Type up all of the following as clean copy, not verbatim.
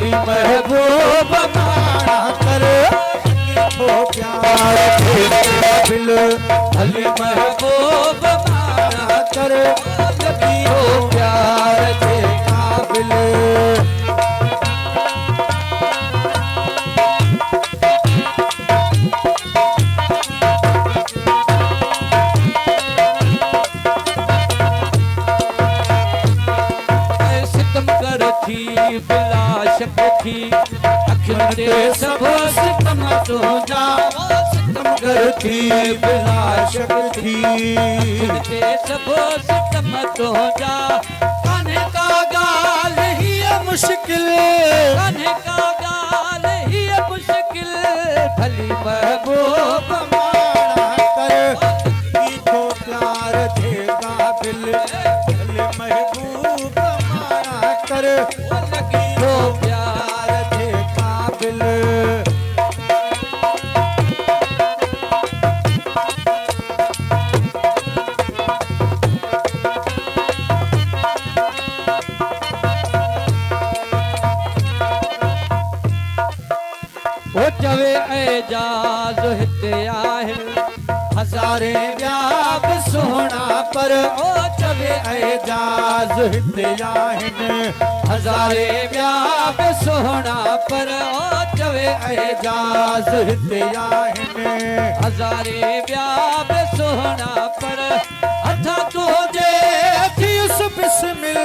भली महबूब माना कर तो प्यार के काबिल भली महबूब माना कर लगी हो प्यार के काबिल बिलाशक थी अखिन ते सब सितम तो जा सितम कर थी बिलाशक थी अखिन ते सब सितम तो जा कान्हे का गाल ही मुश्किल कान्हे का गाल ही मुश्किल भली महबूब माना कर की तो प्यार थे काबिल भली महबूब माना कर तो प्यार थे काबिल ओ चवे एजाज हिते आहिन हज़ारे व्याप सोहना पर ओ चवे एजाज हिते आहिन हज़ारे व्याप सोहना पर ओ चवे एजाज हिते आहिन हज़ारे व्याप सोहना पर हथा तुझे थियुस बिस्मिल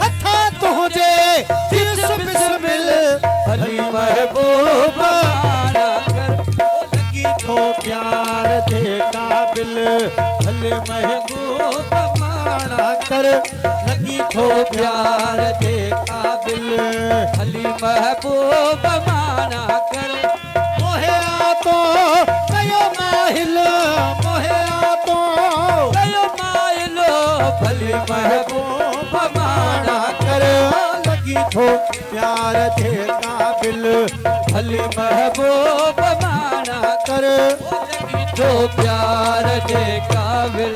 हथा तुझे थियुस बिस्मिल भली महबूब माना कर लगी तो प्यार थे काबिल भले महबूब माना कर लगी तो प्यार थे काबिल भली महबूब माना कर मोहे आ तो कयो माहिल मोहे आ तो कयो माहिल भली महबूब माना कर लगी तो प्यार थे काबिल भली महबूब माना कर लगी तो प्यार थे काबिल।